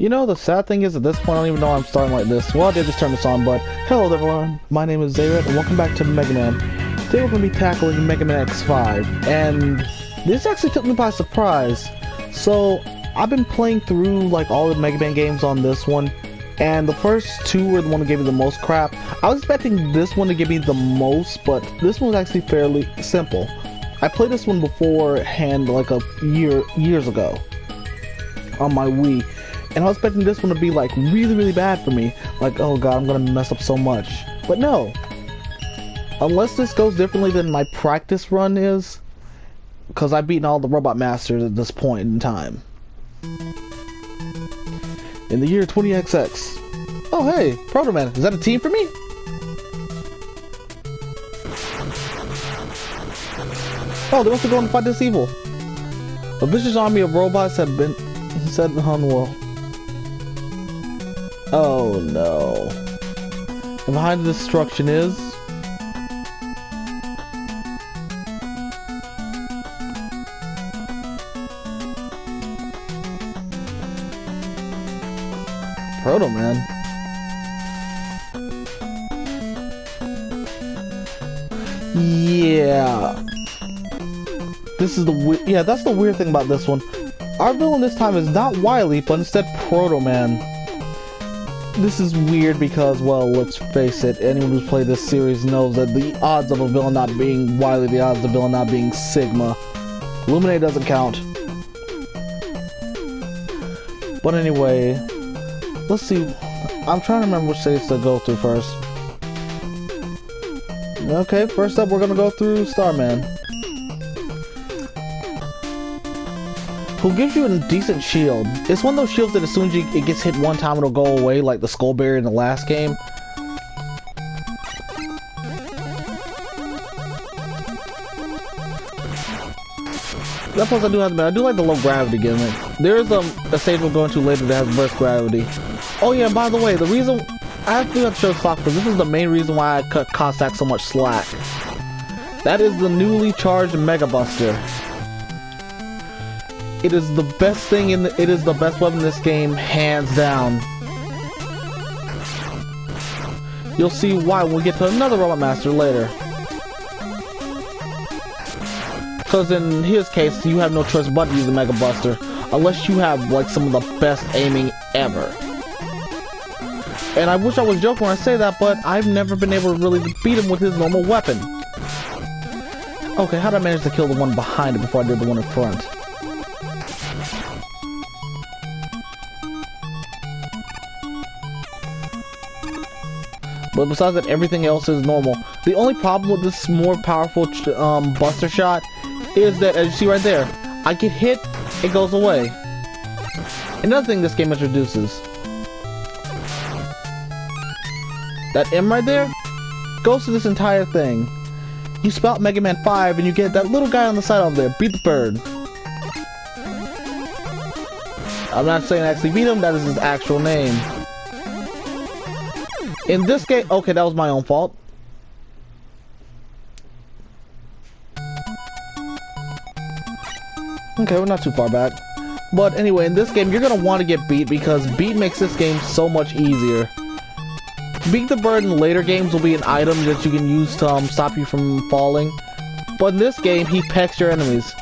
You know, the sad thing is at this point I don't even know I'm starting like this. Well, I did just turn this on, but hello everyone. My name is Zared and welcome back to MegaMan. Today we're going to be tackling MegaMan X5, and this actually took me by surprise. So, I've been playing through like all the MegaMan games on this one, and the first two were the one that gave me the most crap. I was expecting this one to give me the most, but this one was actually fairly simple. I played this one beforehand like years ago on my Wii, and I was expecting this one to be like really bad for me. Like, oh god, I'm gonna mess up so much. But no. Unless this goes differently than my practice run is, because I've beaten all the Robot Masters at this point in time. In the year 20XX. Oh hey, Proto-Man, is that a team for me? Oh, they must be going to fight this evil. A vicious army of robots have been set on the wall. Oh no. And behind the destruction is... Proto-Man. Yeah. This is the that's the weird thing about this one. Our villain this time is not Wily, but instead Proto-Man. This is weird because, well, let's face it, anyone who's played this series knows that the odds of a villain not being Wily, the odds of a villain not being Sigma. Illuminate doesn't count. But anyway, let's see. I'm trying to remember which states to go through first. Okay, first up we're gonna go through Starman, who gives you a decent shield. It's one of those shields that as soon as it gets hit one time, it'll go away, like the Skull Barrier in the last game. That plus I do have to admit, I do like the low gravity gimmick. There's a stage we'll go into later that has burst gravity. Oh yeah, and by the way, the reason I have to show stock, because this is the main reason why I cut Cossack so much slack. That is the newly charged Mega Buster. It is the best thing it is the best weapon in this game, hands down. You'll see why when we get to another Robot Master later. Because in his case, you have no choice but to use the Mega Buster, unless you have like some of the best aiming ever. And I wish I was joking when I say that, but I've never been able to really beat him with his normal weapon. Okay, how did I manage to kill the one behind it before I did the one in front? But besides that, everything else is normal. The only problem with this more powerful Buster Shot is that, as you see right there, I get hit, it goes away. Another thing this game introduces. That M right there goes to this entire thing. You spout Mega Man 5 and you get that little guy on the side over there, beat the bird. I'm not saying actually beat him, that is his actual name. In this game, okay, that was my own fault. Okay, we're not too far back. But anyway, in this game, you're gonna want to get beat because beat makes this game so much easier. Beat the bird in later games will be an item that you can use to stop you from falling. But in this game, he pecks your enemies.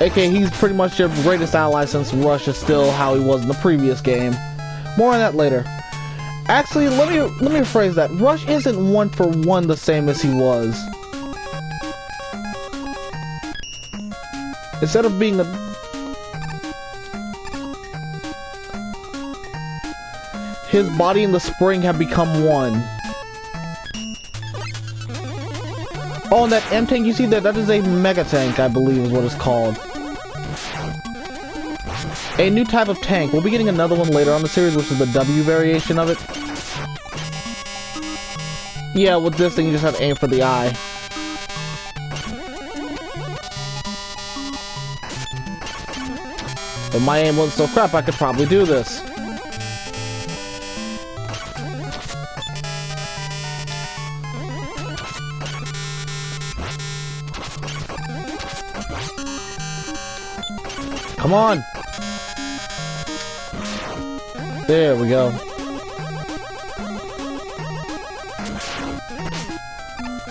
Okay, he's pretty much your greatest ally since Rush is still how he was in the previous game. More on that later. Actually, let me rephrase that. Rush isn't one for one the same as he was. Instead of being his body and the spring have become one. Oh, and that M tank you see there, that is a Mega Tank, I believe is what it's called. A new type of tank. We'll be getting another one later on the series, which is the W variation of it. Yeah, with this thing you just have to aim for the eye. If my aim wasn't so crap, I could probably do this. Come on! There we go.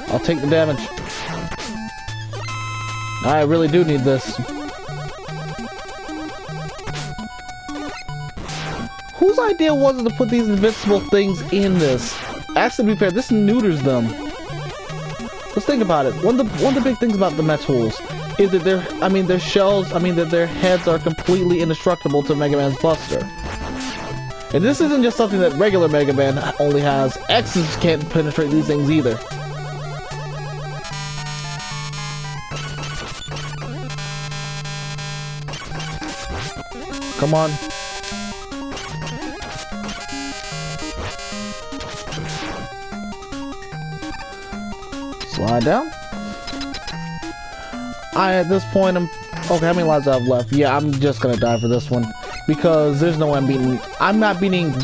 I'll take the damage. I really do need this. Whose idea was it to put these invincible things in this? Actually, to be fair, this neuters them. Let's think about it. One of the big things about the Mech tools is that their shells, that their heads are completely indestructible to Mega Man's Buster. And this isn't just something that regular Mega Man only has. X's can't penetrate these things either. Come on. Slide down. At this point, okay, how many lives do I have left? Yeah, I'm just gonna die for this one. Because there's no way I'm not beating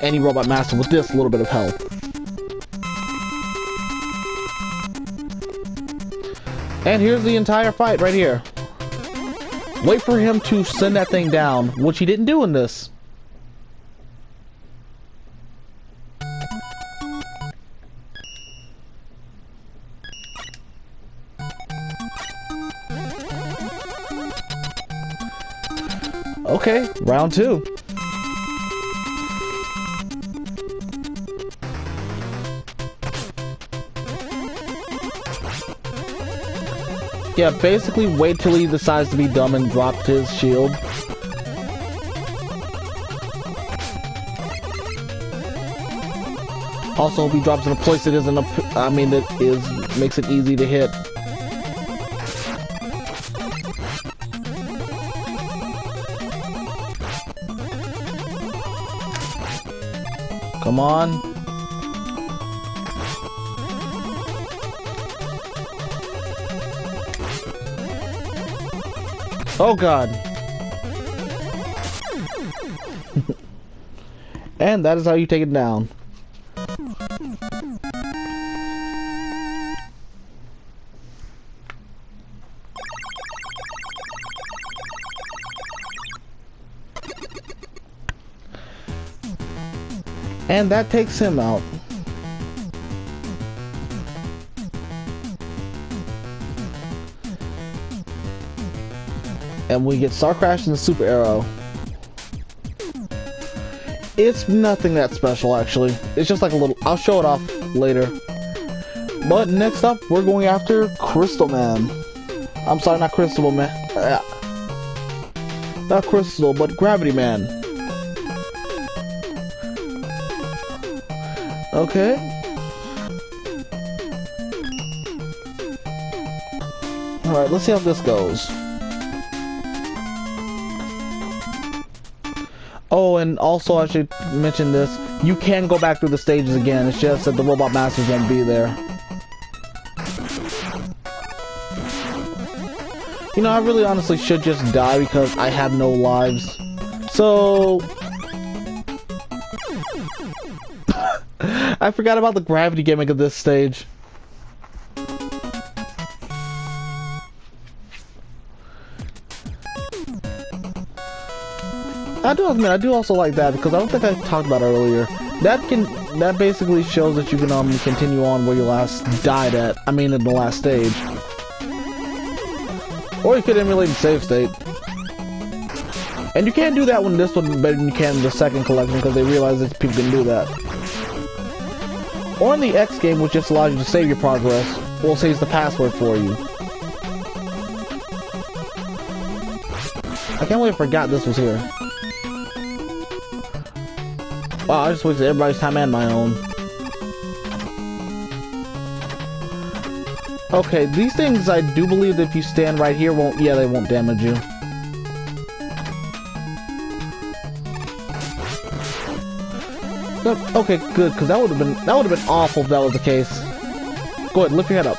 any Robot Master with this little bit of health. And here's the entire fight right here. Wait for him to send that thing down, which he didn't do in this. Okay, round 2. Yeah, basically wait till he decides to be dumb and drop his shield. Also, if he drops in a place that isn't makes it easy to hit. Come on. Oh God. And that is how you take it down. And that takes him out. And we get Star Crash and the Super Arrow. It's nothing that special, actually. It's just like a little... I'll show it off later. But next up, we're going after Crystal Man. I'm sorry, not Crystal Man. Not Crystal, but Gravity Man. Okay. Alright, let's see how this goes. Oh, and also I should mention this. You can go back through the stages again. It's just that the Robot Masters won't be there. You know, I really honestly should just die because I have no lives. So... I forgot about the gravity gimmick of this stage. I do admit, I do also like that because I don't think I talked about it earlier. That basically shows that you can continue on where you last died at. I mean, in the last stage. Or you could emulate the save state. And you can't do that one in this one better than you can in the second collection because they realize that people can do that. Or in the X game, which just allows you to save your progress, or saves the password for you. I can't believe I forgot this was here. Wow, I just wasted everybody's time and my own. Okay, these things I do believe that if you stand right here they won't damage you. Okay, good, because that would have been awful if that was the case. Go ahead, lift your head up.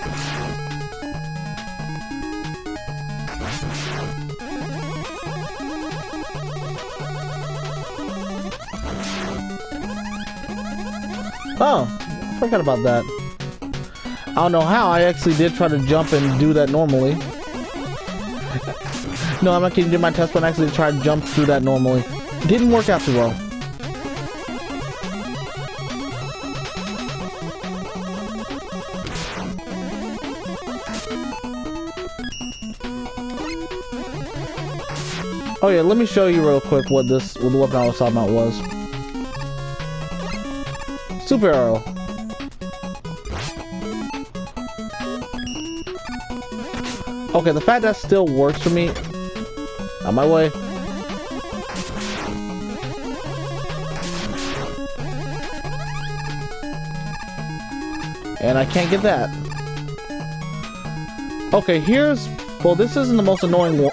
Oh, I forgot about that. I don't know how, I actually did try to jump and do that normally. No, I'm not kidding. Did my test, but I actually tried to jump through that normally. Didn't work out too well. Oh yeah, let me show you real quick what the weapon I was talking about was. Super arrow. Okay, the fact that still works for me. On my way. And I can't get that. Okay, well, this isn't the most annoying one.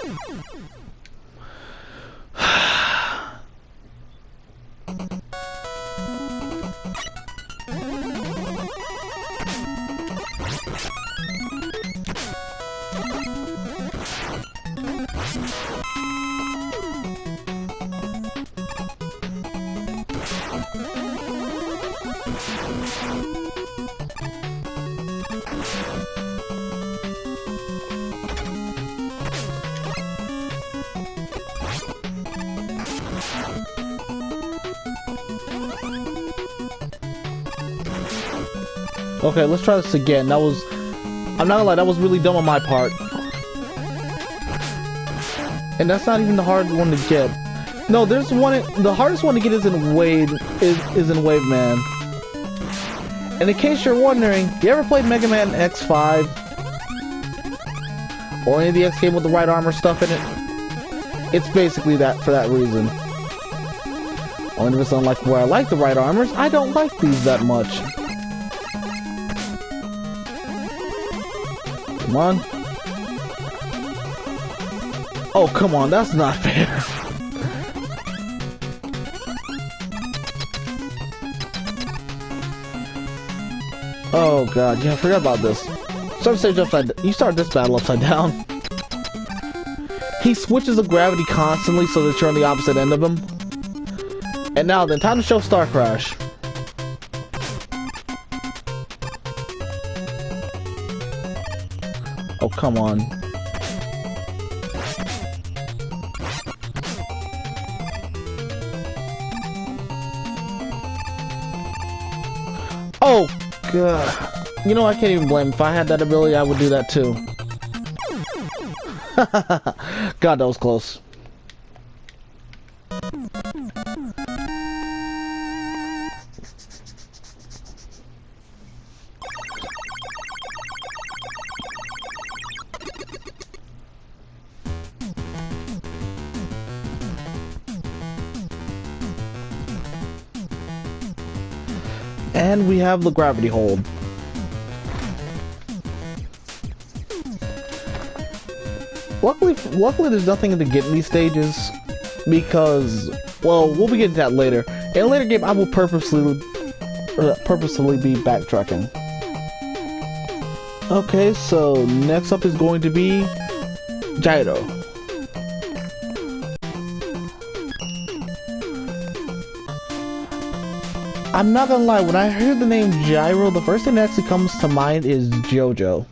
Okay, let's try this again. I'm not gonna lie, that was really dumb on my part. And that's not even the hard one to get. No, there's one, the hardest one to get is in Wave, is in Wave Man. And in case you're wondering, you ever played MegaMan X5? Or any of the X game with the right armor stuff in it? It's basically that for that reason. Only if it's unlike where I like the right armors, I don't like these that much. Come on. Oh, come on, that's not fair. Oh god, yeah, I forgot about this. You start this battle upside down. He switches the gravity constantly so that you're on the opposite end of him. And now then, time to show Star Crash. Oh, come on. Oh, God. You know, I can't even blame him. If I had that ability, I would do that too. God, that was close. And we have the gravity hold. Luckily there's nothing to get in these stages because, well, we'll be getting to that later. In a later game, I will purposely be backtracking. Okay, so next up is going to be Gyro. I'm not gonna lie, when I heard the name Gyro, the first thing that actually comes to mind is JoJo.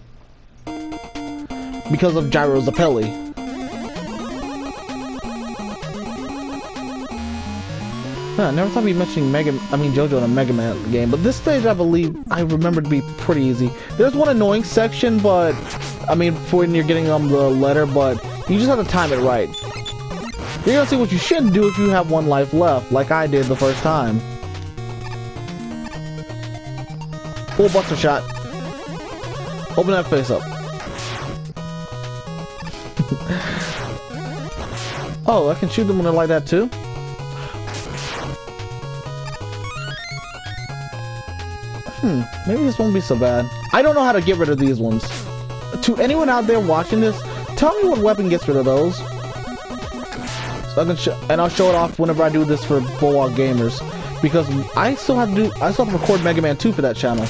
Because of Gyro Zappelli. Huh, I never thought we'd be mentioning JoJo in a Mega Man game, but this stage I believe I remember to be pretty easy. There's one annoying section, but for when you're getting the letter, but you just have to time it right. You're gonna see what you shouldn't do if you have one life left, like I did the first time. Full buster shot. Open that face up. Oh, I can shoot them when they're like that too? Maybe this won't be so bad. I don't know how to get rid of these ones. To anyone out there watching this, tell me what weapon gets rid of those. So I can I'll show it off whenever I do this for Bulldog Gamers. Because I still have to record Mega Man 2 for that channel.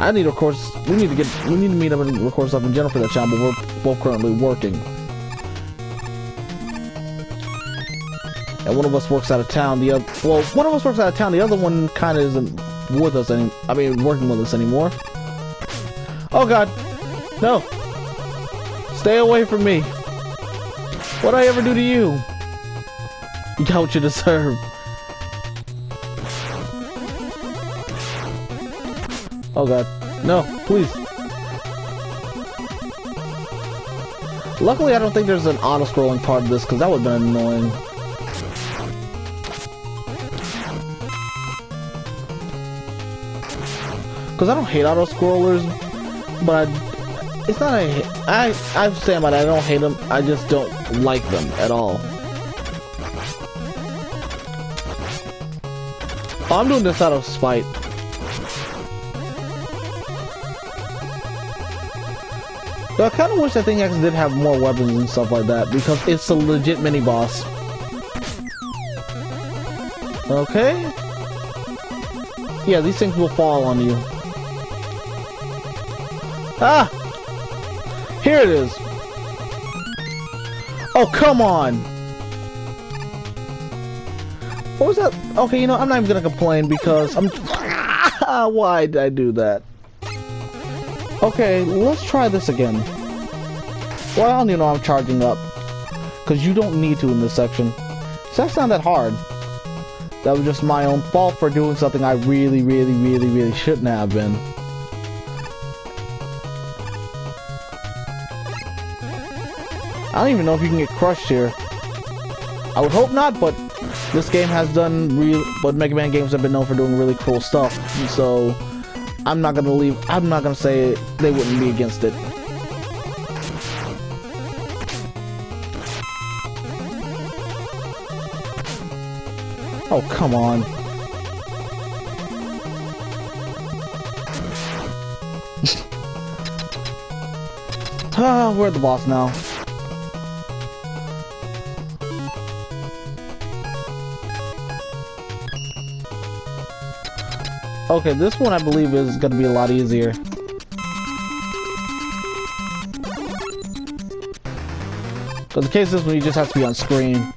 I need to record, we need to meet up and record stuff in general for that channel, but we're both currently working. And one of us works out of town, one of us works out of town, the other one kinda isn't with us working with us anymore. Oh god. No. Stay away from me. What'd I ever do to you? You got what you deserve. Oh god. No, please. Luckily, I don't think there's an auto-scrolling part of this, because that would have been annoying. Because I don't hate auto-scrollers, but it's not I stand by that. I don't hate them, I just don't like them at all. Oh, I'm doing this out of spite. But I kind of wish I think X did have more weapons and stuff like that, because it's a legit mini-boss. Okay? Yeah, these things will fall on you. Ah! Here it is! Oh, come on! What was that? Okay, you know, I'm not even gonna complain because I'm... Why did I do that? Okay, let's try this again. Well, I don't even know I'm charging up. Because you don't need to in this section. So that's not that hard. That was just my own fault for doing something I really shouldn't have been. I don't even know if you can get crushed here. I would hope not, but this game has done but Mega Man games have been known for doing really cool stuff. So I'm not gonna say they wouldn't be against it. Oh, come on. We're at the boss now. Okay, this one I believe is gonna be a lot easier. Because in case this one, you just have to be on screen.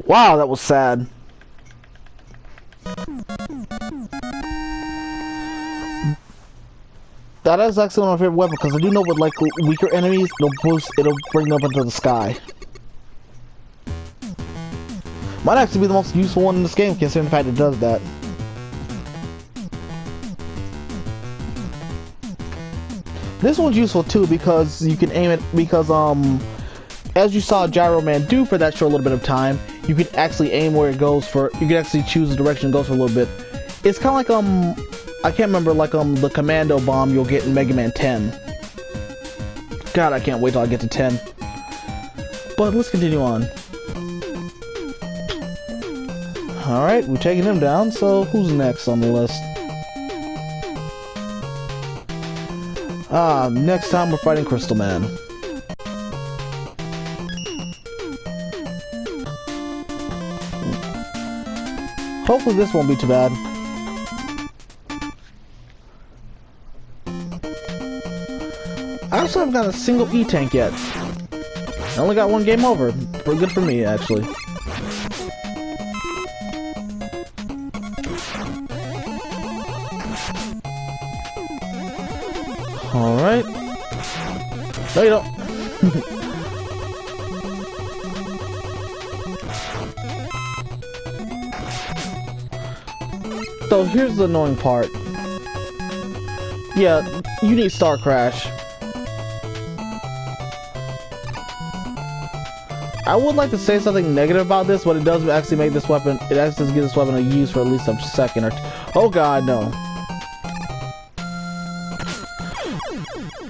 Wow, that was sad. That is actually one of my favorite weapons because I do know with like weaker enemies, it'll bring them up into the sky. Might actually be the most useful one in this game, considering the fact it does that. This one's useful too because you can aim it because as you saw Gyro Man do for that short little bit of time, you can actually aim where it goes for. You can actually choose the direction it goes for a little bit. It's kind of like I can't remember like the commando bomb you'll get in Mega Man 10. God, I can't wait till I get to 10. But let's continue on. Alright, we've taken him down, so who's next on the list? Next time we're fighting Crystal Man. Hopefully this won't be too bad. I also haven't got a single E-Tank yet. I only got one game over. Pretty good for me, actually. Alright. No, you don't. So here's the annoying part. Yeah, you need Star Crash. I would like to say something negative about this, but it does actually make this weapon, it actually gives this weapon a use for at least a second or two. Oh god, no.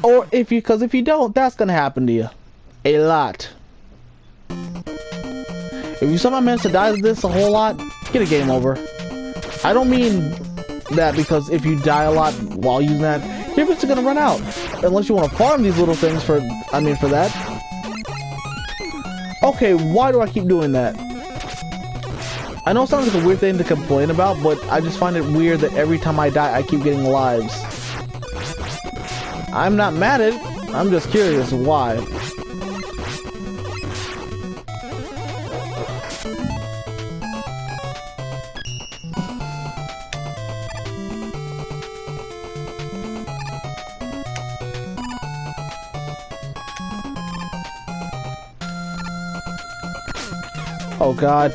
Or because if you don't, that's gonna happen to you. A lot. If you somehow manage to die to this a whole lot, get a game over. I don't mean that because if you die a lot while using that, you're just gonna run out. Unless you want to farm these little things for that. Okay, why do I keep doing that? I know it sounds like a weird thing to complain about, but I just find it weird that every time I die, I keep getting lives. I'm not mad at it, I'm just curious why. Oh god.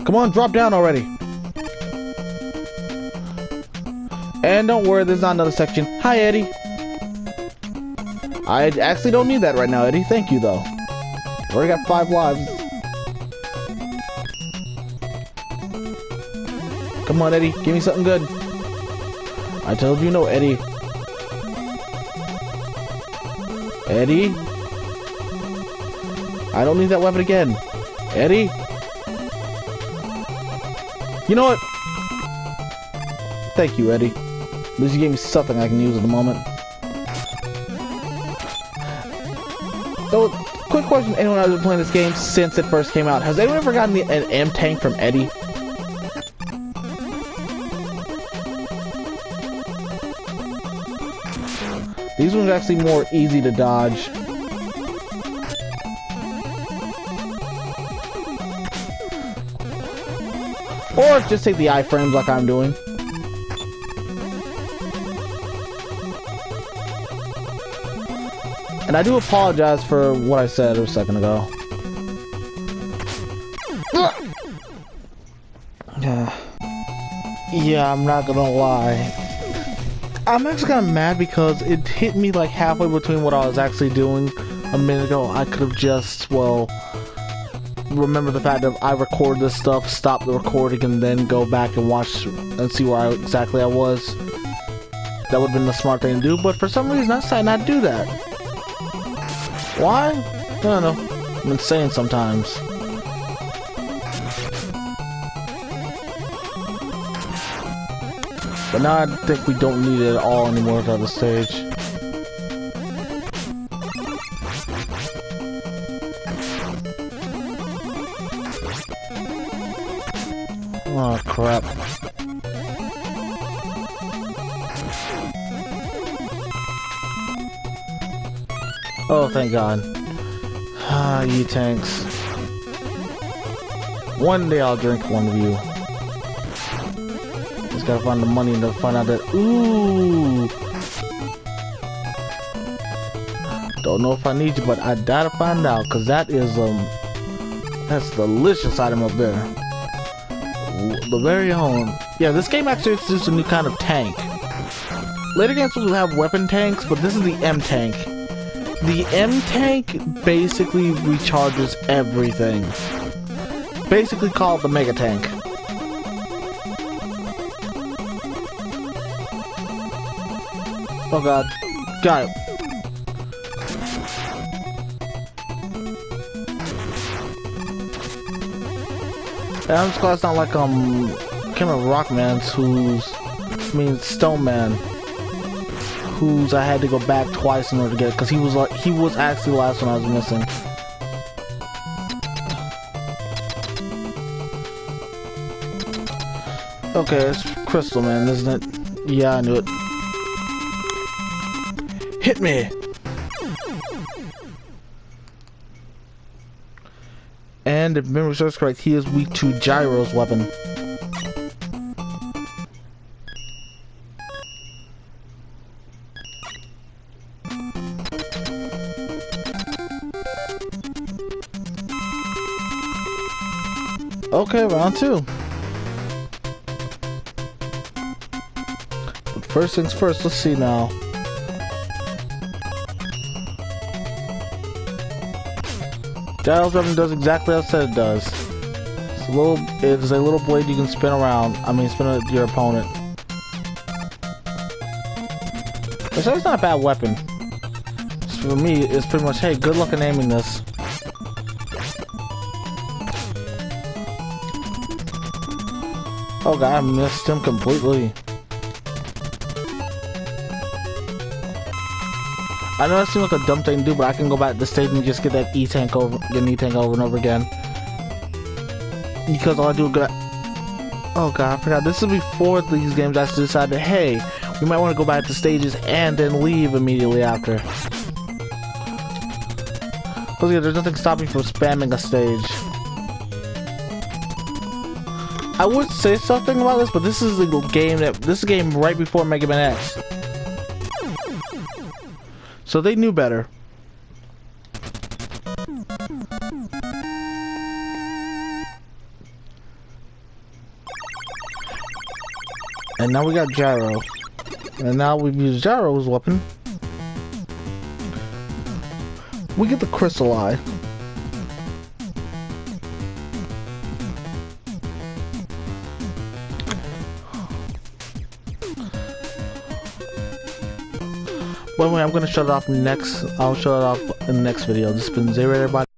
Come on, drop down already. And don't worry, there's not another section. Hi, Eddie. I actually don't need that right now, Eddie. Thank you, though. Already got 5 lives. Come on, Eddie. Give me something good. I told you no, Eddie. Eddie? I don't need that weapon again. Eddie? You know what? Thank you, Eddie. At least you gave me something I can use at the moment. So, quick question, anyone who's been playing this game since it first came out, has anyone ever gotten an M tank from Eddie? These ones are actually more easy to dodge. Or just take the iframes like I'm doing. And I do apologize for what I said a second ago. Yeah, I'm not gonna lie. I'm actually kind of mad because it hit me like halfway between what I was actually doing a minute ago. I could have just, well, remember the fact that I recorded this stuff, stop the recording, and then go back and watch and see where exactly I was. That would have been the smart thing to do, but for some reason I decided not to do that. Why? I don't know. I'm insane sometimes. But now I think we don't need it at all anymore at the stage. Oh crap. Oh, thank God. Ah, you tanks. One day I'll drink one of you. Just gotta find the money to find out that. Ooh. Don't know if I need you, but I gotta find out, cause that is that's a delicious item up there. The very own. Yeah, this game actually introduced a new kind of tank. Later games will have weapon tanks, but this is the M tank. The M tank basically recharges everything. Basically called the Mega Tank. Oh god. Got it. And I'm just glad it's not like I can't remember Rockman's Stone Man, whose I had to go back twice in order to get it, because he was actually the last one I was missing. Okay, it's Crystal Man, isn't it? Yeah, I knew it. Hit me! And if memory serves correct, he is weak to Gyro's weapon. Okay, round 2. But first things first, let's see now. Gyro's weapon does exactly as I said it does. It's a little blade you can spin around. Spin at your opponent. So it's not a bad weapon. For me, it's pretty much, hey, good luck in aiming this. Oh god, I missed him completely. I know that seems like a dumb thing to do, but I can go back to the stage and just get that E-tank over and over again. Because all I do is oh god, I forgot. This is before these games actually decided, hey, we might want to go back to stages and then leave immediately after. Because yeah, there's nothing stopping me from spamming a stage. I would say something about this, but this is a game right before MegaMan X. So they knew better. And now we got Gyro. And now we've used Gyro's weapon. We get the Crystal Eye. By the way, I'm gonna shut it off next. I'll shut it off in the next video. This has been Zayred, everybody.